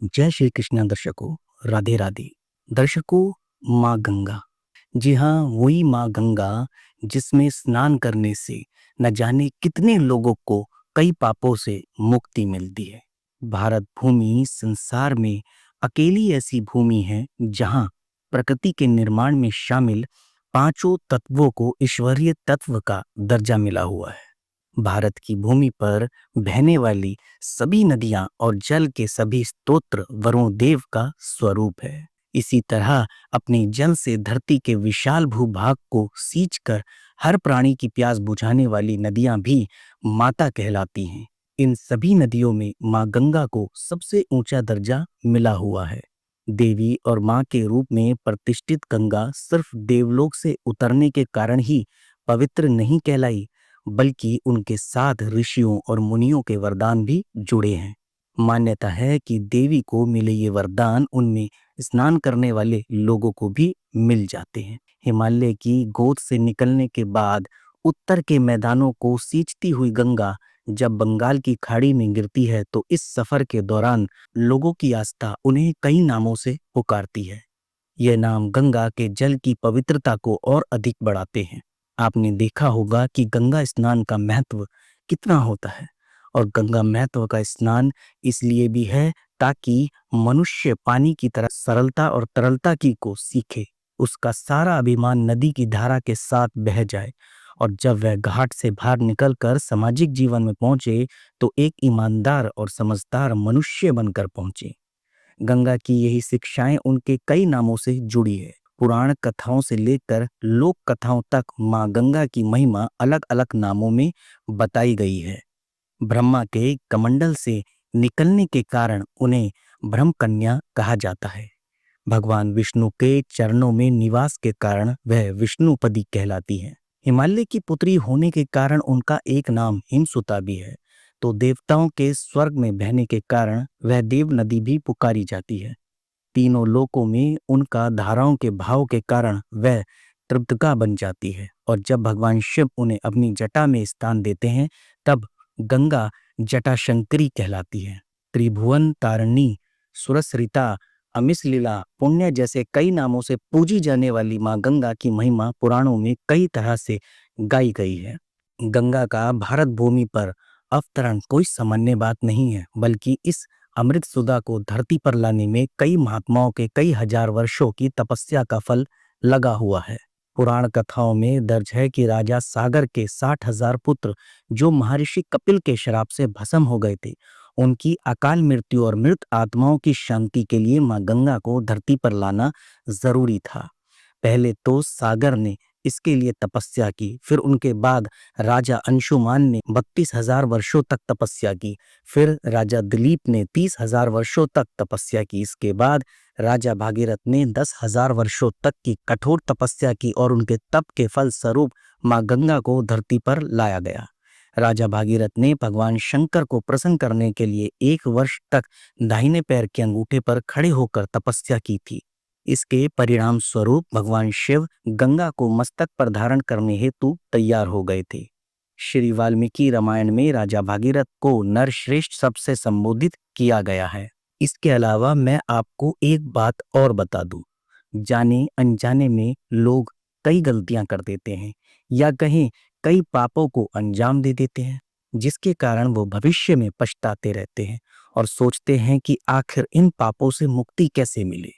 जय श्री कृष्ण दर्शकों। राधे राधे। दर्शकों, माँ गंगा, जी हाँ, वही माँ गंगा जिसमें स्नान करने से न जाने कितने लोगों को कई पापों से मुक्ति मिलती है। भारत भूमि संसार में अकेली ऐसी भूमि है जहाँ प्रकृति के निर्माण में शामिल पांचों तत्वों को ईश्वरीय तत्व का दर्जा मिला हुआ है। भारत की भूमि पर बहने वाली सभी नदियां और जल के सभी स्तोत्र वरुण देव का स्वरूप है। इसी तरह अपने जल से धरती के विशाल भूभाग को सींचकर हर प्राणी की प्यास बुझाने वाली नदियां भी माता कहलाती हैं। इन सभी नदियों में माँ गंगा को सबसे ऊंचा दर्जा मिला हुआ है। देवी और माँ के रूप में प्रतिष्ठित गंगा सिर्फ देवलोक से उतरने के कारण ही पवित्र नहीं कहलाई, बल्कि उनके साथ ऋषियों और मुनियों के वरदान भी जुड़े हैं। मान्यता है कि देवी को मिले ये वरदान उनमें स्नान करने वाले लोगों को भी मिल जाते हैं। हिमालय की गोद से निकलने के बाद उत्तर के मैदानों को सींचती हुई गंगा जब बंगाल की खाड़ी में गिरती है तो इस सफर के दौरान लोगों की आस्था उन्हें कई नामों से पुकारती है। यह नाम गंगा के जल की पवित्रता को और अधिक बढ़ाते हैं। आपने देखा होगा कि गंगा स्नान का महत्व कितना होता है, और गंगा महत्व का स्नान इसलिए भी है ताकि मनुष्य पानी की तरह सरलता और तरलता की को सीखे। उसका सारा अभिमान नदी की धारा के साथ बह जाए, और जब वह घाट से बाहर निकलकर सामाजिक जीवन में पहुंचे तो एक ईमानदार और समझदार मनुष्य बनकर पहुंचे। गंगा की यही शिक्षाएं उनके कई नामों से जुड़ी है। पुराण कथाओं से लेकर लोक कथाओं तक माँ गंगा की महिमा अलग अलग नामों में बताई गई है। ब्रह्मा के कमंडल से निकलने के कारण उन्हें ब्रह्म कन्या कहा जाता है। भगवान विष्णु के चरणों में निवास के कारण वह विष्णुपदी कहलाती है। हिमालय की पुत्री होने के कारण उनका एक नाम हिमसुता भी है। तो देवताओं के स्वर्ग में बहने के कारण वह देव नदी भी पुकारी जाती है। तीनों लोकों में उनका धाराओं के भाव के कारण वह त्रिपतका बन जाती है, और जब भगवान शिव उन्हें अपनी जटा में स्थान देते हैं तब गंगा जटाशंकरी कहलाती है। त्रिभुवन तारिणी, सुरसरिता, अमिसलीला, पुण्य जैसे कई नामों से पूजी जाने वाली माँ गंगा की महिमा पुराणों में कई तरह से गाई गई है। गंगा का भारत भूमि पर अवतरण कोई सामान्य बात नहीं है, बल्कि इस अमृत सुधा को धरती पर लाने में कई महात्माओं के कई हजार वर्षों की तपस्या का फल लगा हुआ है। पुराण कथाओं में दर्ज है कि राजा सागर के 60,000 पुत्र जो महर्षि कपिल के श्राप से भस्म हो गए थे, उनकी अकाल मृत्यु और मृत आत्माओं की शांति के लिए मां गंगा को धरती पर लाना जरूरी था। पहले तो सागर ने इसके लिए तपस्या की, फिर उनके बाद राजा अंशुमान ने 32,000 वर्षों तक तपस्या की, फिर राजा दिलीप ने 30,000 वर्षों तक तपस्या की, इसके बाद राजा भागीरथ ने 10,000 वर्षों तक की कठोर तपस्या की, और उनके तप के फल स्वरूप मां गंगा को धरती पर लाया गया। राजा भागीरथ ने भगवान शंकर को प्रसन्न करने के लिए 1 वर्ष तक दाहिने पैर के अंगूठे पर खड़े होकर तपस्या की थी। इसके परिणाम स्वरूप भगवान शिव गंगा को मस्तक पर धारण करने हेतु तैयार हो गए थे। श्री वाल्मीकि रामायण में राजा भागीरथ को नरश्रेष्ठ शब्द से संबोधित किया गया है। इसके अलावा मैं आपको एक बात और बता दूं, जाने अनजाने में लोग कई गलतियां कर देते हैं, या कहीं कई पापों को अंजाम दे देते हैं, जिसके कारण वो भविष्य में पछताते रहते हैं और सोचते हैं कि आखिर इन पापों से मुक्ति कैसे मिले।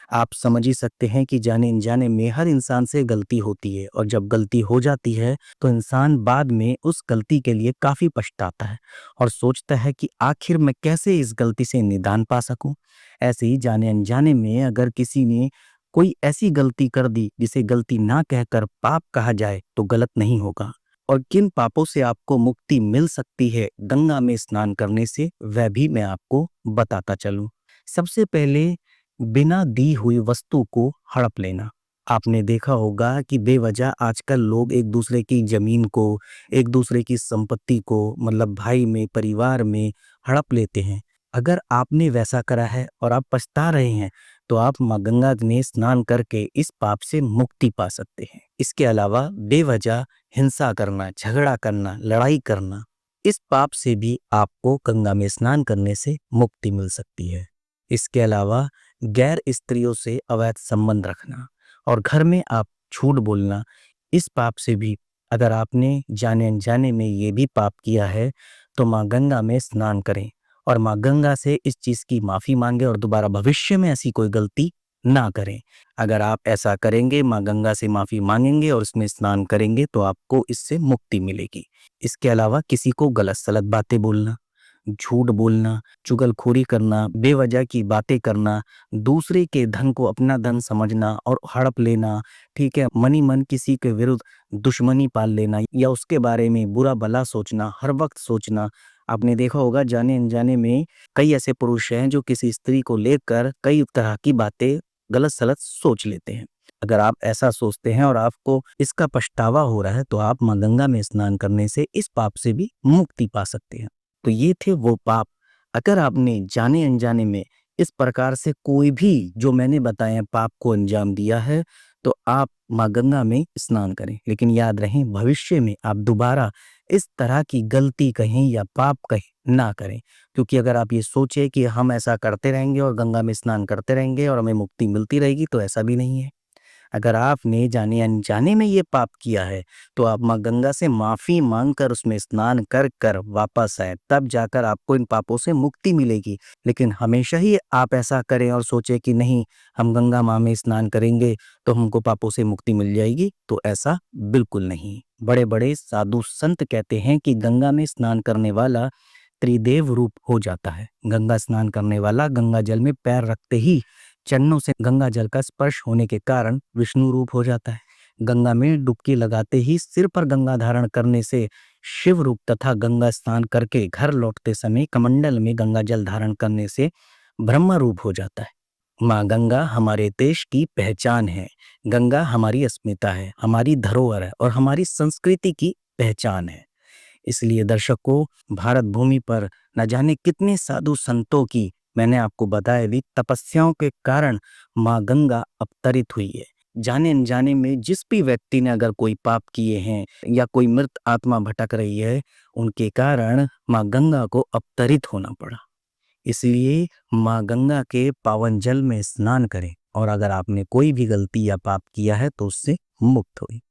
आप समझ ही सकते हैं कि जाने अनजाने में हर इंसान से गलती होती है, और जब गलती हो जाती है तो इंसान बाद में उस गलती के लिए काफी पछताता है और सोचता है कि आखिर मैं कैसे इस गलती से निदान पा सकूं। ऐसे ही जाने अनजाने में अगर किसी ने कोई ऐसी गलती कर दी जिसे गलती ना कहकर पाप कहा जाए तो गलत नहीं होगा। और किन पापों से आपको मुक्ति मिल सकती है गंगा में स्नान करने से, वह भी मैं आपको बताता चलूं। सबसे पहले, बिना दी हुई वस्तु को हड़प लेना। आपने देखा होगा कि बेवजह आजकल लोग एक दूसरे की जमीन को, एक दूसरे की संपत्ति को, मतलब भाई में, परिवार में हड़प लेते हैं। अगर आपने वैसा करा है और आप पछता रहे हैं तो आप मां गंगा में स्नान करके इस पाप से मुक्ति पा सकते हैं। इसके अलावा बेवजह हिंसा करना, झगड़ा करना, लड़ाई करना, इस पाप से भी आपको गंगा में स्नान करने से मुक्ति मिल सकती है। इसके अलावा गैर स्त्रियों से अवैध संबंध रखना और घर में आप झूठ बोलना, इस पाप से भी अगर आपने जाने अनजाने में ये भी पाप किया है तो माँ गंगा में स्नान करें और माँ गंगा से इस चीज़ की माफ़ी मांगे और दोबारा भविष्य में ऐसी कोई गलती ना करें। अगर आप ऐसा करेंगे, माँ गंगा से माफ़ी मांगेंगे और उसमें स्नान करेंगे तो आपको इससे मुक्ति मिलेगी। इसके अलावा किसी को गलत सलत बातें बोलना, झूठ बोलना, चुगलखोरी करना, बेवजह की बातें करना, दूसरे के धन को अपना धन समझना और हड़प लेना, ठीक है, मनी मन किसी के विरुद्ध दुश्मनी पाल लेना या उसके बारे में बुरा भला सोचना, हर वक्त सोचना। आपने देखा होगा जाने अनजाने में कई ऐसे पुरुष हैं जो किसी स्त्री को लेकर कई तरह की बातें गलत सलत सोच लेते हैं। अगर आप ऐसा सोचते हैं और आपको इसका पछतावा हो रहा है तो आप माँ गंगा में स्नान करने से इस पाप से भी मुक्ति पा सकते हैं। तो ये थे वो पाप। अगर आपने जाने अनजाने में इस प्रकार से कोई भी जो मैंने बताए पाप को अंजाम दिया है तो आप माँ गंगा में स्नान करें। लेकिन याद रखें भविष्य में आप दोबारा इस तरह की गलती कहें या पाप कहें ना करें, क्योंकि अगर आप ये सोचें कि हम ऐसा करते रहेंगे और गंगा में स्नान करते रहेंगे और हमें मुक्ति मिलती रहेगी तो ऐसा भी नहीं है। अगर आपने जाने अनजाने में ये पाप किया है तो आप माँ गंगा से माफ़ी मांगकर उसमें स्नान कर कर वापस आए, तब जाकर आपको इन पापों से मुक्ति मिलेगी। लेकिन हमेशा ही आप ऐसा करें और सोचें कि नहीं हम गंगा माँ में स्नान करेंगे तो हमको पापों से मुक्ति मिल जाएगी, तो ऐसा बिल्कुल नहीं। बड़े बड़े साधु संत कहते हैं कि गंगा में स्नान करने वाला त्रिदेव रूप हो जाता है। गंगा स्नान करने वाला गंगा जल में पैर रखते ही चरणों से गंगा जल का स्पर्श होने के कारण विष्णु रूप हो जाता है। गंगा में डुबकी लगाते ही सिर पर गंगा धारण करने से शिव रूप तथा गंगा स्नान करके घर लौटते समय कमंडल में गंगा जल धारण करने से ब्रह्म रूप हो जाता है। माँ गंगा हमारे देश की पहचान है। गंगा हमारी अस्मिता है, हमारी धरोहर है और हमारी संस्कृति की पहचान है। इसलिए दर्शकों, भारत भूमि पर न जाने कितने साधु संतों की मैंने आपको बताया भी तपस्याओं के कारण माँ गंगा अवतरित हुई है। जाने अनजाने में जिस भी व्यक्ति ने अगर कोई पाप किए हैं या कोई मृत आत्मा भटक रही है, उनके कारण माँ गंगा को अवतरित होना पड़ा। इसलिए माँ गंगा के पावन जल में स्नान करें और अगर आपने कोई भी गलती या पाप किया है तो उससे मुक्त हुई।